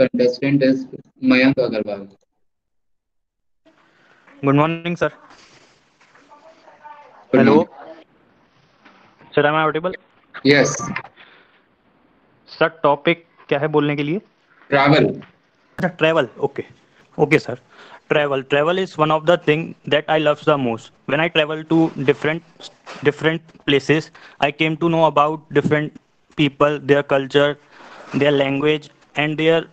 contestant is Mayank Agarwal. Good morning, sir. Good Hello, morning. sir. Am I audible? Yes, sir topic क्या है बोलने के लिए? travel. अच्छा, travel. Okay. Okay, sir. Travel is one of the thing that I love the most. When I travel to different places, I came to know about different people, their culture, their language, and their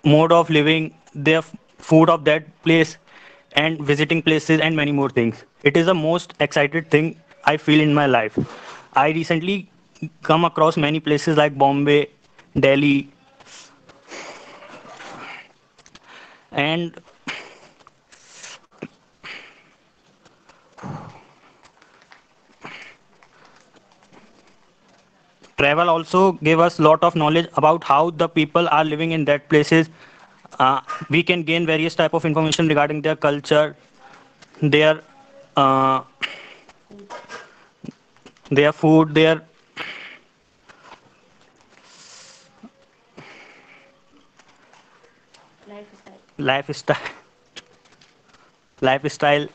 mode of living, their food of that place, and visiting places, and many more things. It is the most excited thing I feel in my life. I recently come across many places like Bombay, Delhi, and travel also gave us lot of knowledge about how the people are living in that places. We can gain various type of information regarding their culture, their uh, their food, their lifestyle. Lifestyle.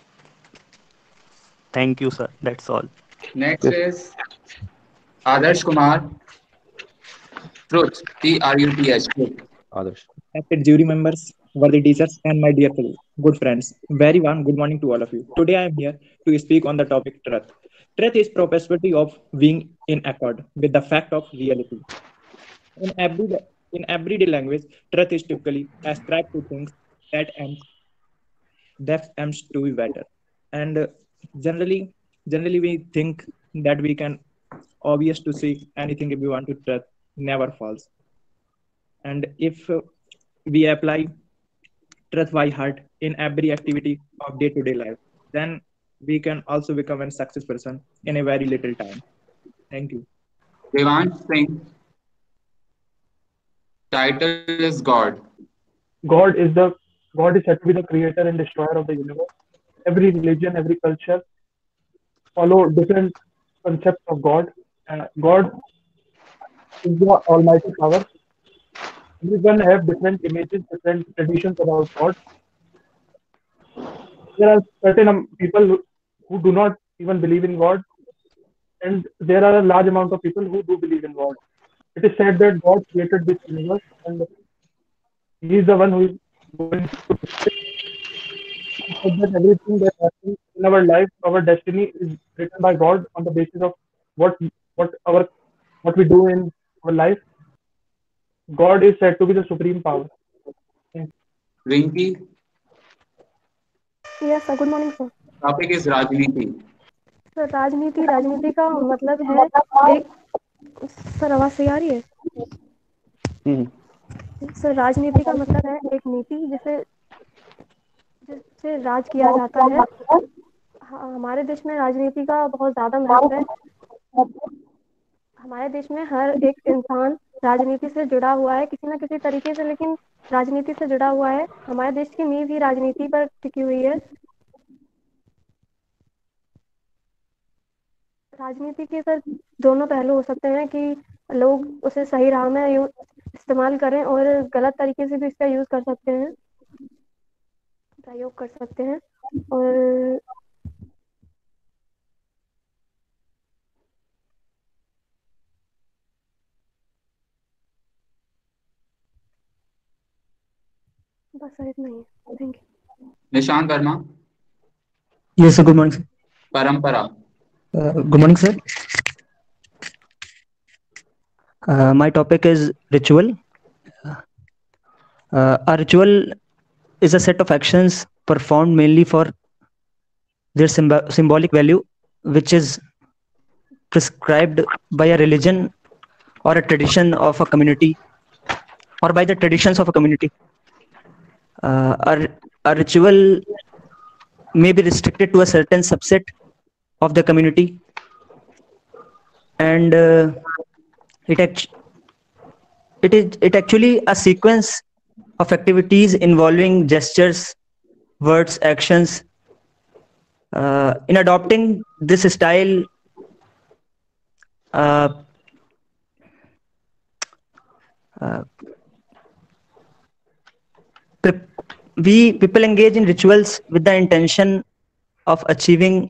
Thank you, sir. That's all. Next is Adarsh Kumar. Truth. Truth. Truth. Others. Respected jury members, worthy teachers, and my dear good friends. Very warm good morning to all of you. Today I am here to speak on the topic truth. Truth is propensity of being in accord with the fact of reality. In everyday language, truth is typically ascribed to things that aims to be better. And generally, generally we think that we can obvious to see anything if we want to truth never falls. And if we apply trust by heart in every activity of day-to-day life, then we can also become a success person in a very little time. Thank you. Devansh Singh. Title is God. God is the God is said to be the creator and destroyer of the universe. Every religion, every culture follow different concepts of God. God is the Almighty power. Everyone have different images, different traditions about God. There are certain people who do not even believe in God, and there are a large amount of people who do believe in God. It is said that God created this universe, and He is the one who is going to said that everything that happens in our life, our destiny is written by God on the basis of what what our what we do in our life. God is said to be the supreme power. Thank Rinki. Yes sir, good morning sir. Topic is Rajniti. Sir राजनीति का मतलब है एक। Sir आवाज सही आ रही है? Sir राजनीति का मतलब है एक नीति जिससे राज किया जाता है। हमारे देश में राजनीति का बहुत ज़्यादा महत्व है। हमारे देश में हर एक इंसान राजनीति से जुड़ा हुआ है किसी न किसी तरीके से, लेकिन राजनीति से जुड़ा हुआ है। हमारे देश की नींव ही राजनीति पर टिकी हुई है। राजनीति के सर दोनों पहलू हो सकते हैं कि लोग उसे सही राह में इस्तेमाल करें और गलत तरीके से भी इसका यूज़ कर सकते हैं, प्रयोग कर सकते हैं। और बस सर इतना ही है। Thank you. Nishant Verma. Yes, sir. Good morning, sir. Parampara. Good morning, sir. My topic is ritual. A ritual is a set of actions performed mainly for their symbolic value, which is prescribed by a religion or a tradition of a community, or by the traditions of a community. A ritual may be restricted to a certain subset of the community, and it actually a sequence of activities involving gestures, words, actions. In adopting this style, Uh, we people engage in rituals with the intention of achieving.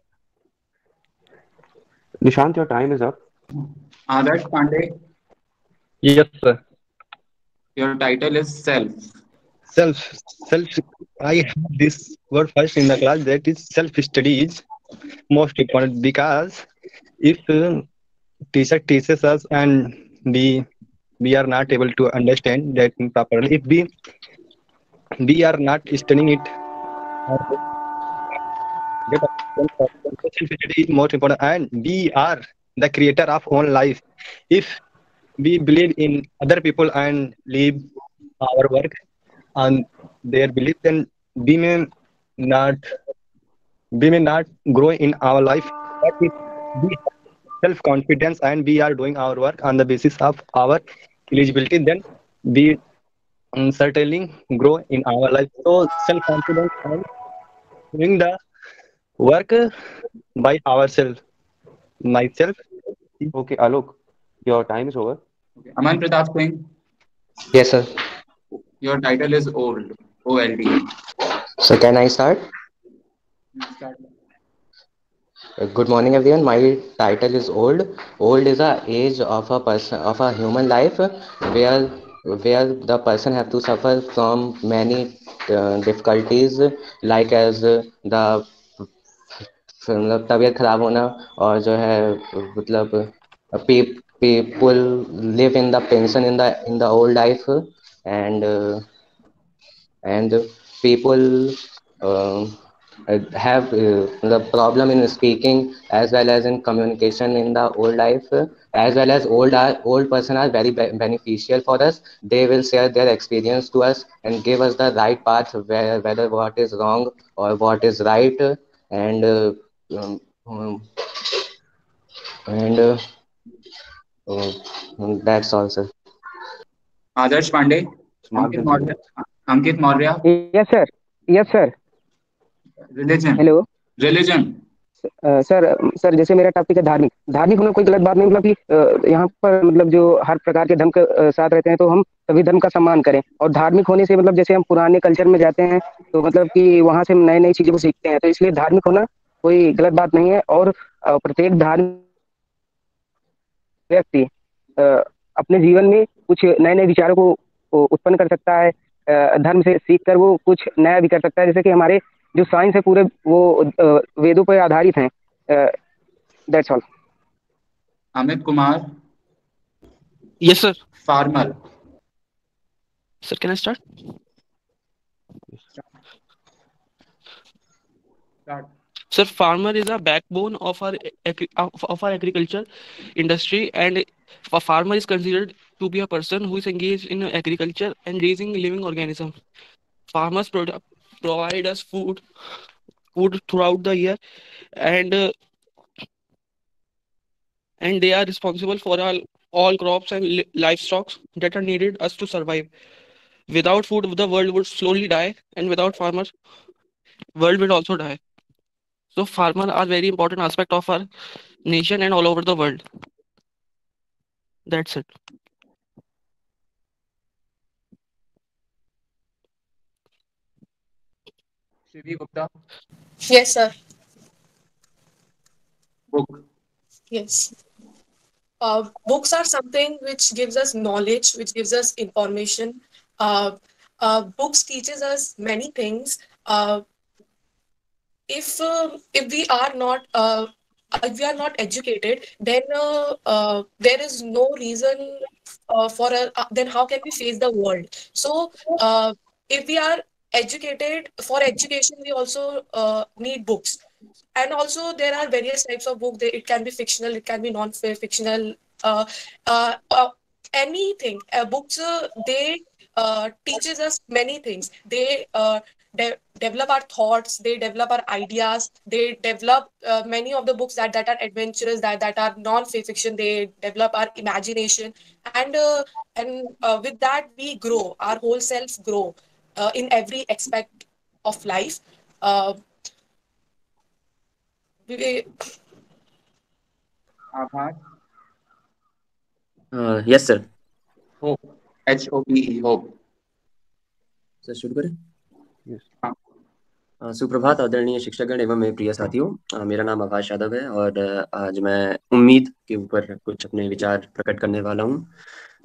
Nishant, your time is up. Adarsh Pandey, Yes, sir. your title is Self. Self, self. I have this word first in the class, that is self-study is most important, because if teacher teaches us and we are not able to understand that thing properly, if we are not studying it, uh, get self-study is most important, and we are the creator of own life. If we believe in other people and leave our work on their belief, then we may not we may not grow in our life. But if we have self confidence and we are doing our work on the basis of our eligibility, then we certainly grow in our life. So self confidence and doing the work by ourselves. Myself. Okay, Alok, your time is over. Okay. Aman Pratap Singh, Yes, sir. your title is Old. OLD. So can I start? Start. Good morning, everyone. My title is Old. Old is a age of a person of a human life where the person have to suffer from many difficulties, like as the मतलब तबीयत खराब होना, और जो है मतलब people live in the pension in the old life, and and people have the problem in speaking as well as in communication in the old life, as well as old person are very beneficial for us. They will share their experience to us and give us the right path, whether what is wrong or what is right. And um, um, and that's all, sir. Adarsh Pandey, Mark Ankit them zero. Maurya, Ankit Maurya, Yes, sir. Yes, sir. Religion. Hello Religion. Sir जैसे मेरा topic है धार्मिक धार्मिक होना कोई गलत बात नहीं, मतलब कि यहाँ पर मतलब जो हर प्रकार के धर्म के साथ रहते हैं, तो हम सभी धर्म का सम्मान करें। और धार्मिक होने से मतलब जैसे हम पुराने कल्चर में जाते हैं, तो मतलब कि वहां से हम नई नई चीजों को सीखते हैं, तो इसलिए धार्मिक होना कोई गलत बात नहीं है। और प्रत्येक धार्मिक व्यक्ति अ, अपने जीवन में कुछ नए नए विचारों को उत्पन्न कर सकता है। धर्म से सीख कर वो कुछ नया भी कर सकता है, जैसे कि हमारे जो साइंस है पूरे वो वेदों पर आधारित हैं। That's all. Amit Kumar, Yes, sir. Farmer. Sir, can I start? Start. Sir, farmer is a backbone of our agriculture industry, and a farmer is considered to be a person who is engaged in agriculture and raising living organisms. Farmers provide us food throughout the year, and uh, and they are responsible for all crops and livestock that are needed us to survive. Without food, the world would slowly die, and without farmers, world will also die. So farmers are very important aspect of our nation and all over the world. That's it. Shivi Gupta, Yes, sir. book. Yes. Books are something which gives us knowledge, which gives us information. Uh, Books teaches us many things. If we are not educated, then there is no reason then how can we face the world? So if we are educated, for education we also need books. And also there are various types of book. It can be fictional, it can be non-fictional, uh, anything. Books, they teaches us many things. They develop our thoughts, they develop our ideas, they develop many of the books that are adventurous, that are non-fiction. They develop our imagination, and with that we grow, our whole self grow in every aspect of life. uh, we, Aabhar, Yes, sir. Hope. HOPE, hope. Sir शुरू करें। Yes. सुप्रभात आदरणीय शिक्षकगण एवं मेरे प्रिय साथियों, मेरा नाम आकाश यादव है और आज मैं उम्मीद के ऊपर कुछ अपने विचार प्रकट करने वाला हूं।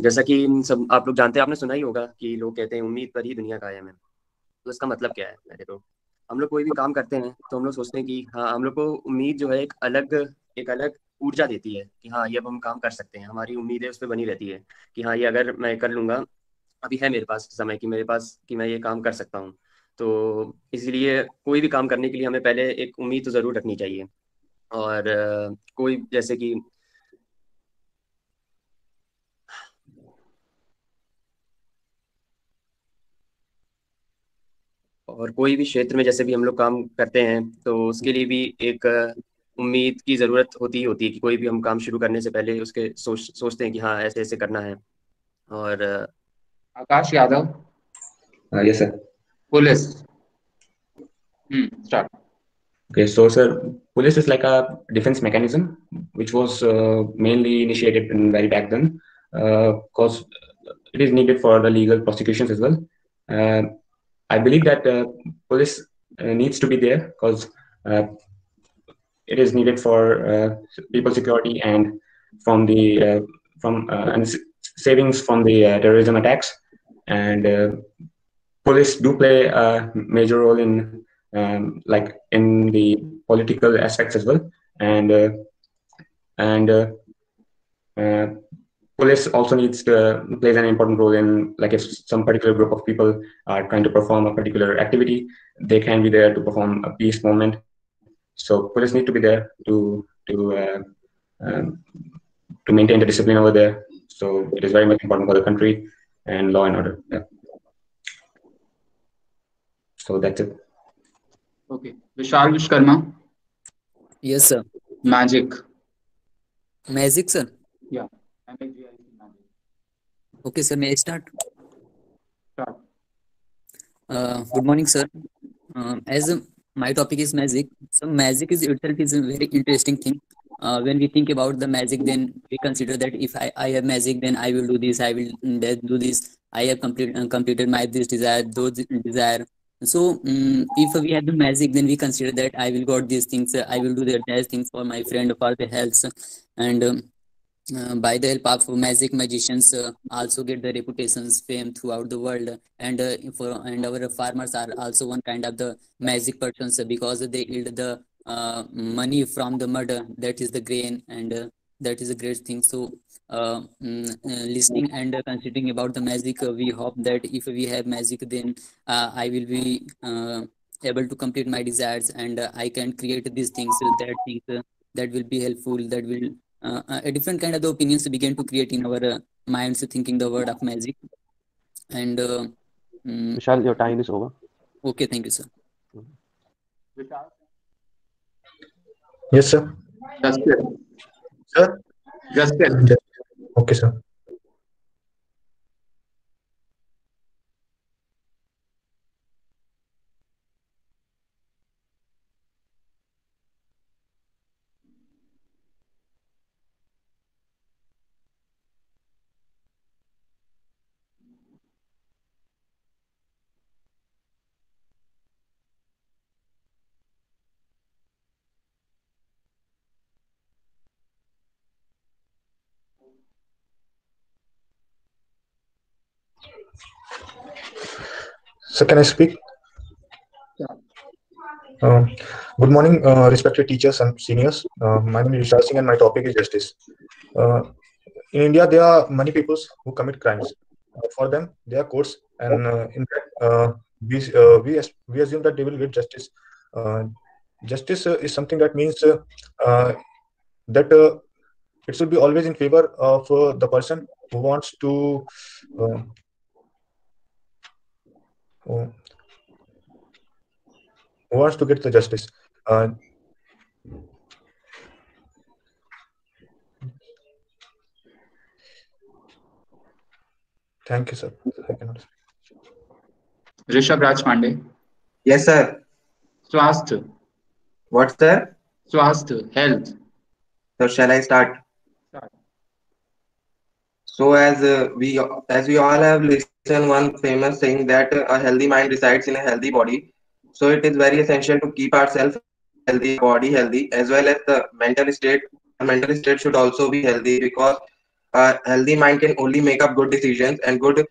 जैसा कि सब आप लोग जानते हैं, आपने सुना ही होगा कि लोग कहते हैं उम्मीद पर ही दुनिया कायम है। तो इसका मतलब क्या है? पहले तो हम लोग कोई भी काम करते हैं तो हम लोग सोचते हैं कि हाँ, हम लोग को उम्मीद जो है एक अलग ऊर्जा देती है कि हाँ, ये अब हम काम कर सकते हैं। हमारी उम्मीदें उस पर बनी रहती है कि हाँ, ये अगर मैं कर लूंगा, अभी है मेरे पास समय कि मेरे पास कि मैं ये काम कर सकता हूँ। तो इसलिए कोई भी काम करने के लिए हमें पहले एक उम्मीद तो जरूर रखनी चाहिए। और कोई जैसे कि और कोई भी क्षेत्र में जैसे भी हम लोग काम करते हैं तो उसके लिए भी एक उम्मीद की जरूरत होती है कि कोई भी हम काम शुरू करने से पहले उसके सोचते हैं कि हाँ, ऐसे ऐसे करना है। और Akash Yadav, Yes, sir. Police. Start. Okay, so sir, police is like a defense mechanism which was mainly initiated in very back then, because it is needed for the legal prosecutions as well. I believe that police needs to be there because it is needed for people's security and from the savings from the terrorism attacks. And police do play a major role in like in the political aspects as well. And police also needs to plays an important role in, like, if some particular group of people are trying to perform a particular activity, they can be there to perform a peace movement. So police need to be there to maintain the discipline over there. So it is very much important for the country and law and order. Yeah. So that's it. Okay. Vishal Vishkarma. Yes, sir. Magic. Magic, sir. Yeah. MAGIC, magic. Okay, sir. May I start? Start. Good morning, sir. As my topic is magic, so magic is itself is a very interesting thing. When we think about the magic, then we consider that if I have magic, then I will do this, I will do this. I have completed my this desire, those desire. So if we have the magic, then we consider that I will got these things, I will do those things for my friend, for the health, and by the help of magic, magicians also get the reputations, fame throughout the world, and our farmers are also one kind of the magic persons because they yield the money from the mud. That is the grain, and that is a great thing. So listening and considering about the magic, we hope that if we have magic, then I will be able to complete my desires, and I can create these things, that will be helpful, that will a different kind of the opinions begin to create in our minds, thinking the word of magic. And Vishal, your time is over. Okay, thank you, sir. Vishal. Yes, sir. Justin. Sir? Justin. Okay, sir. So can I speak? Good morning, respected teachers and seniors. My name is Vishal Singh and my topic is justice. In India, there are many people who commit crimes. For them, there are courts, and in that, we assume that they will get justice. Justice is something that means that it should be always in favor of the person who wants to who wants to get the justice. Thank you, sir. I cannot speak. Rishabh Raj Pandey. Yes, sir. Swasth. What, sir? Swasth, health. So shall I start? Start. So as we all have listened one famous saying that a healthy mind resides in a healthy body. So it is very essential to keep ourselves healthy, our body healthy, as well as the mental state. Our mental state should also be healthy because a healthy mind can only make up good decisions and good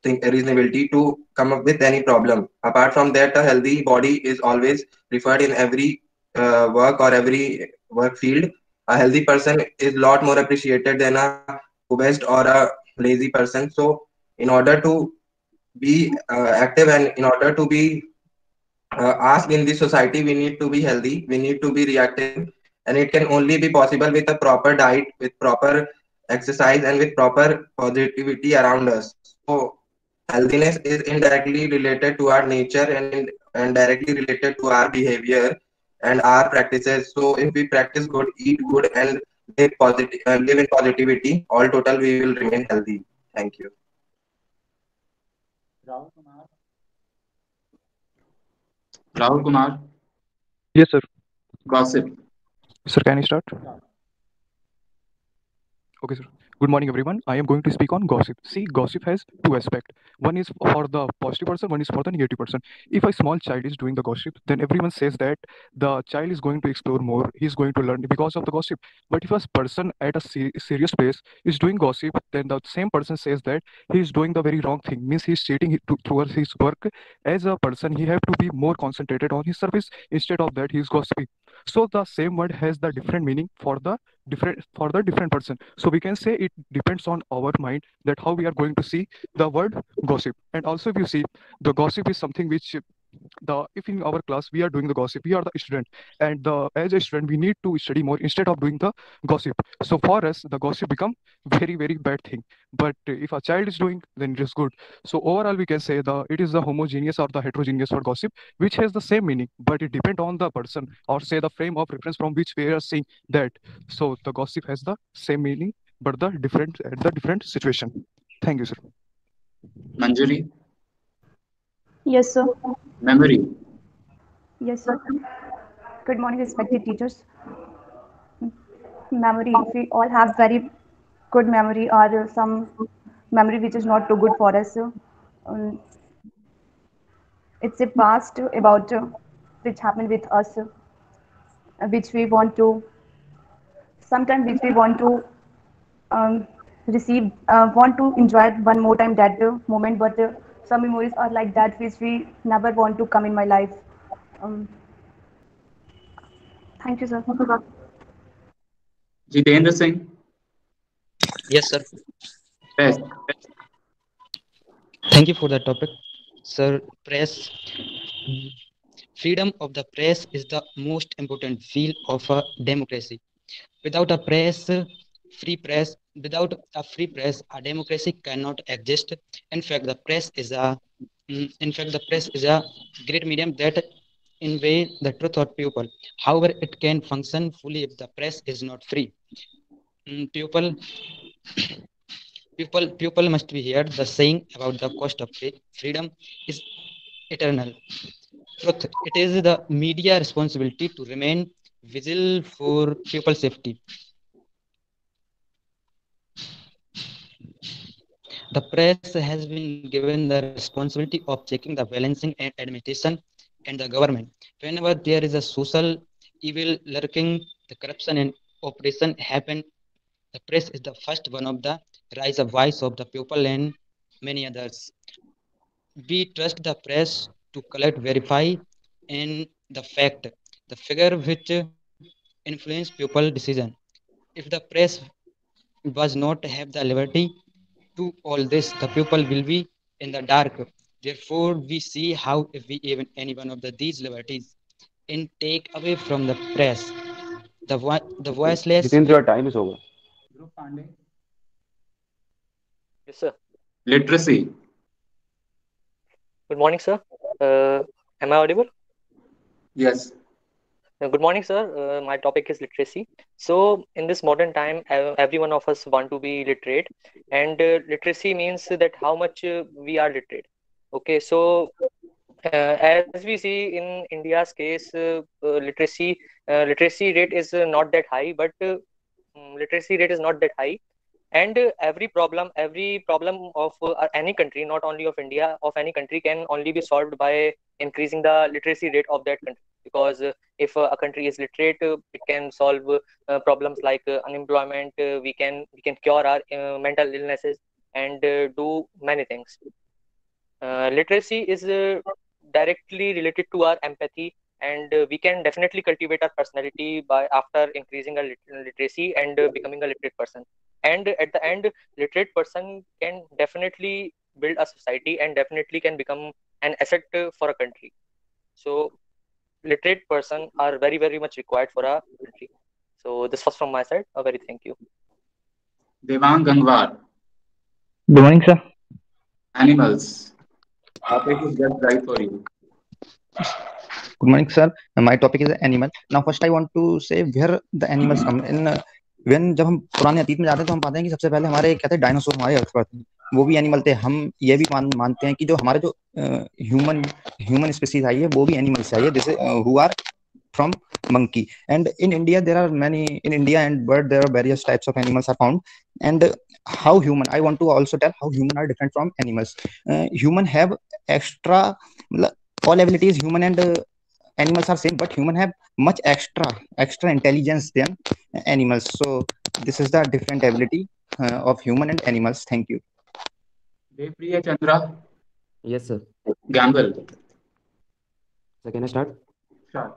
reasonability to come up with any problem. Apart from that, a healthy body is always preferred in every work or every work field. A healthy person is a lot more appreciated than a obese or a lazy person. So, in order to be active and in order to be asked in this society, we need to be healthy, we need to be reactive, and it can only be possible with a proper diet, with proper exercise, and with proper positivity around us. So, healthiness is indirectly related to our nature and directly related to our behavior and our practices. So, if we practice good, eat good, and live in positivity, all total we will remain healthy. Thank you. Rahul Kumar, Yes, sir. gossip. Sir, can I start? Okay, sir. Good morning, everyone. I am going to speak on gossip. See, gossip has two aspects. One is for the positive person, one is for the negative person. If a small child is doing the gossip, then everyone says that the child is going to explore more, he's going to learn because of the gossip. But if a person at a serious place is doing gossip, then the same person says that he is doing the very wrong thing, means he's cheating towards his work. As a person, he have to be more concentrated on his service. Instead of that, he is gossiping. So the same word has the different meaning for the different person. So we can say it depends on our mind that how we are going to see the word gossip. And also if you see, the gossip is something which the if in our class we are doing the gossip, we are the student, and as a student we need to study more instead of doing the gossip. So for us the gossip become very very bad thing, but if a child is doing, then it is good. So overall we can say it is the homogeneous or the heterogeneous word gossip, which has the same meaning, but it depends on the person or say the frame of reference from which we are seeing that. So the gossip has the same meaning but the different situation. Thank you, sir. Manjari, Yes, sir. memory. Yes, sir. Good morning, respected teachers. Memory. We all have very good memory or some memory which is not too good for us. Um, it's a past about which happened with us, which we want to, sometimes which we want to um, receive, want to enjoy it one more time that moment, but some memories are like that which we never want to come in my life. Um, thank you, sir. Jitendra Singh, Yes, sir. press. Thank you for that topic, sir. Press. Freedom of the press is the most important field of a democracy. Without a press, without a free press, a democracy cannot exist. In fact, the press is a great medium that convey the truth of people. However, it can function fully if the press is not free. People people must be heard. The saying about the cost of freedom is eternal truth. It is the media responsibility to remain vigilant for people's safety. The press has been given the responsibility of checking the balancing and administration and the government. Whenever there is a social evil lurking, the corruption and oppression happen, the press is the first one of the rise of voice of the people and many others. We trust the press to collect, verify, and the fact, the figure which influence people decision. If the press was not have the liberty to all this, the people will be in the dark. Therefore, we see how if we even any one of these liberties and take away from the press, the voiceless Jitendra, will. your time is over. Dhruv Pandey, Yes, sir. literacy. Good morning, sir. Am I audible? Yes. Good morning, sir. My topic is literacy. So, in this modern time, every one of us want to be literate, and literacy means that how much we are literate. Okay, so as we see in India's case, literacy rate is not that high, but literacy rate is not that high. And every problem of any country, not only of India, of any country, can only be solved by increasing the literacy rate of that country. Because if a country is literate, it can solve problems like unemployment. We can cure our mental illnesses and do many things. Literacy is directly related to our empathy, and we can definitely cultivate our personality by after increasing our literacy and becoming a literate person. And at the end, literate person can definitely build a society and definitely can become an asset for a country. So literate person are very, very much required for a country. So this was from my side. A very thank you. Devang Gangwar, Good morning, sir. animals. Topic is just right for you. Good morning, sir. My topic is animal. Now, first I want to say where the animals come in. When जब हम पुराने अतीत में जाते हैं तो हम पाते हैं कि सबसे पहले हमारे कहते हैं डायनासोर हमारे अर्थ पर थे, वो भी एनिमल थे. हम ये भी मानते हैं कि जो हमारे जो ह्यूमन स्पीसीज आई है वो भी एनिमल से आई है, जैसे who are from monkey. And in India there are many, in India and world there are various types of animals are found. And how human, I want to also tell how human are different from animals. Human have extra, all abilities human and animals are same, but human have much extra intelligence than animals. So this is the different ability of human and animals. Thank you. Devpriya Chandra, Yes, sir. Gamble. So can I start? Start.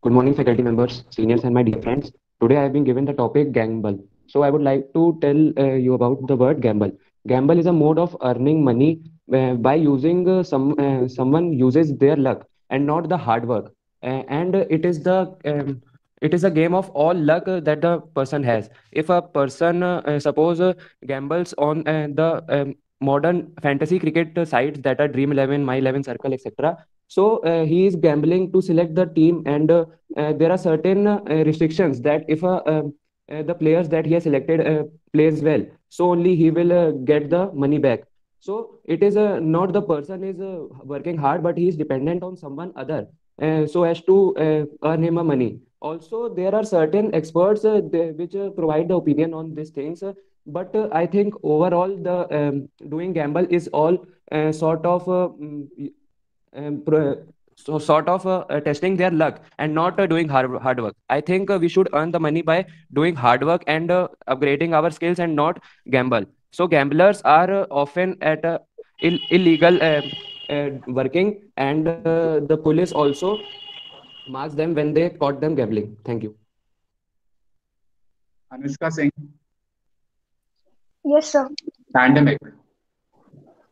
Good morning, faculty members, seniors, and my dear friends. Today I have been given the topic gamble. So I would like to tell you about the word gamble. Gamble is a mode of earning money by using someone uses their luck and not the hard work. And it is a game of all luck that the person has. If a person suppose gambles on the modern fantasy cricket sites that are Dream 11, My 11 Circle, etc. So he is gambling to select the team, and there are certain restrictions that if the players that he has selected plays well, so only he will get the money back. So it is not the person is working hard, but he is dependent on someone other so as to earn him a money. Also, there are certain experts which provide the opinion on these things. But I think overall the doing gamble is all sort of testing their luck and not doing hard work. I think we should earn the money by doing hard work and upgrading our skills and not gamble. So gamblers are often at illegal working, and the police also marks them when they caught them gambling. Thank you. Anushka Singh, Yes, sir. pandemic.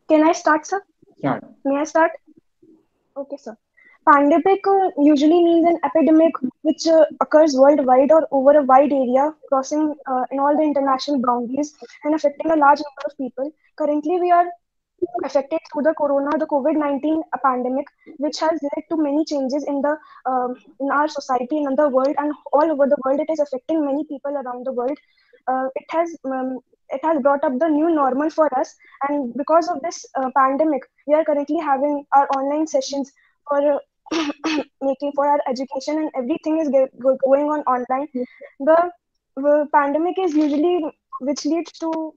Can I start, sir? Start. May I start? Okay, sir. Pandemic usually means an epidemic which occurs worldwide or over a wide area, crossing in all the international boundaries and affecting a large number of people. Currently, we are affected through the COVID-19 pandemic, which has led to many changes in in our society and in the world, and all over the world. It is affecting many people around the world. It has brought up the new normal for us, and because of this pandemic, we are currently having our online sessions for making for our education, and everything is going on online. The pandemic is usually which leads to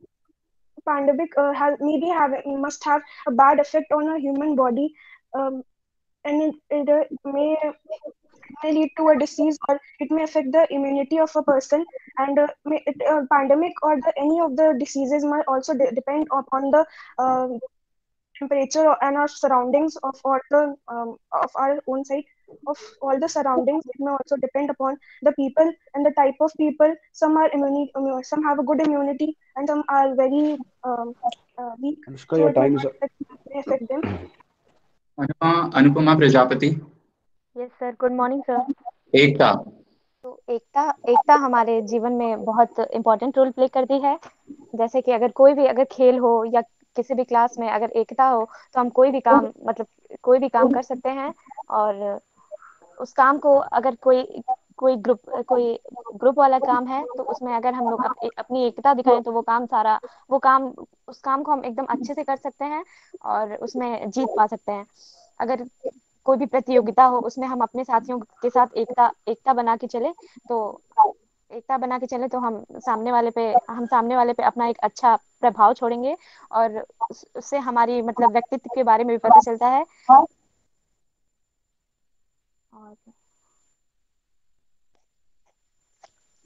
pandemic must have a bad effect on a human body, and it may lead to a disease, or it may affect the immunity of a person. And pandemic or any of the diseases might also depend upon the temperature and our surroundings of all the of our own side of all the surroundings. It may also depend upon the people and the type of people. Some are some have a good immunity, and some are very weak. Anushka, So your it may time is not affect them. Anupama Prajapati, yes sir. Good morning sir. Ekta. तो एकता हमारे जीवन में बहुत important role play करती है. जैसे कि अगर खेल हो या किसी भी क्लास में अगर एकता हो तो हम कोई भी काम कर सकते हैं. और उस काम को अगर कोई ग्रुप वाला काम है तो उसमें अगर हम लोग अपनी एकता दिखाएं तो उस काम को हम एकदम अच्छे से कर सकते हैं और उसमें जीत पा सकते हैं. अगर कोई भी प्रतियोगिता हो उसमें हम अपने साथियों के साथ एकता बना के चले तो एकता बना के चले तो हम सामने वाले पे अपना एक अच्छा प्रभाव छोड़ेंगे और उससे हमारी मतलब व्यक्तित्व के बारे में भी पता चलता है।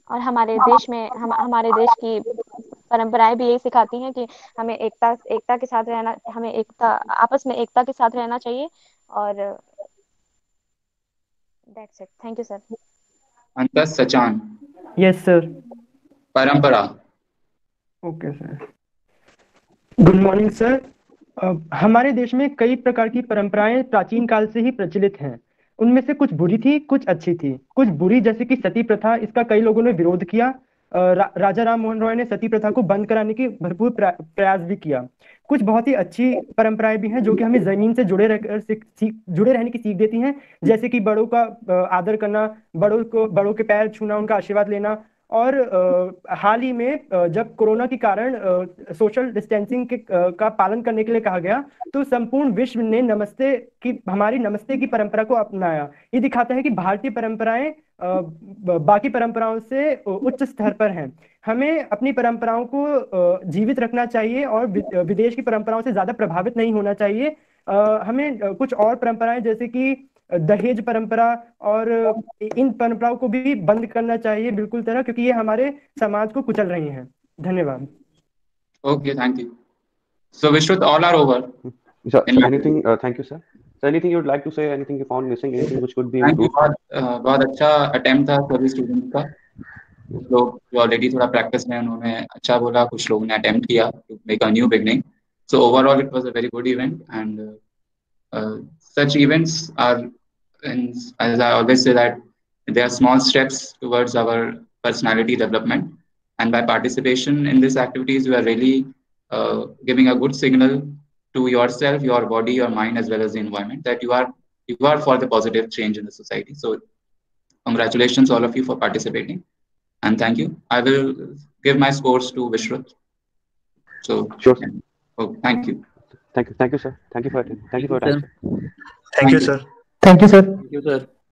और हमारे देश की परंपराएं भी यही सिखाती हैं कि हमें एकता के साथ रहना, आपस में एकता के साथ रहना चाहिए। और that's it. Thank you sir. Antas Sachan. Yes sir. Parampara. Okay sir. Good morning sir. हमारे देश में कई प्रकार की परंपराएं प्राचीन काल से ही प्रचलित हैं। उनमें से कुछ बुरी थी, कुछ अच्छी थी। कुछ बुरी जैसे कि सती प्रथा, इसका कई लोगों ने विरोध किया। राजा राम मोहन रॉय ने सती प्रथा को बंद कराने की भरपूर प्रयास भी किया। कुछ बहुत ही अच्छी परंपराएं भी हैं जो कि हमें जमीन से जुड़े रहने की सीख देती हैं, जैसे कि बड़ों का आदर करना, बड़ों के पैर छूना, उनका आशीर्वाद लेना। और हाल ही में जब कोरोना के कारण सोशल डिस्टेंसिंग का पालन करने के लिए कहा गया, तो संपूर्ण विश्व ने हमारी नमस्ते की परंपरा को अपनाया। ये दिखाता है कि भारतीय परंपराएं बाकी परंपराओं से उच्च स्तर पर हैं। हमें अपनी परंपराओं को जीवित रखना चाहिए और विदेश की परंपराओं से ज्यादा प्रभावित नहीं होना चाहिए। हमें कुछ और परंपराएं जैसे कि दहेज परंपरा और इन परंपराओं को भी बंद करना चाहिए बिल्कुल तरह, क्योंकि ये हमारे समाज को कुचल रही हैं। धन्यवाद। Okay, thank you. So Vishruth, all are over. So, anything? Thank you, sir. So, anything you would like to say? Anything you found missing? Anything which could be improved? बहुत अच्छा अटेम्प्ट था सभी स्टूडेंट का। कुछ लोग जो already थोड़ा practice में, उन्होंने अच्छा बोला, कुछ लोगों ने अटेम्प्ट किया to make a new beginning. So overall, it was a very good event, and such events are, as I always say, that they are small steps towards our personality development. And by participation in these activities, you are really giving a good signal to yourself, your body, your mind, as well as the environment, that you are for the positive change in the society. So congratulations all of you for participating, and thank you. I will give my scores to Vishruth. So sure. Oh, thank you. Thank you, sir. Thank you for your time. Thank you, sir. Thank you, sir. Thank you, sir. Thank you, sir.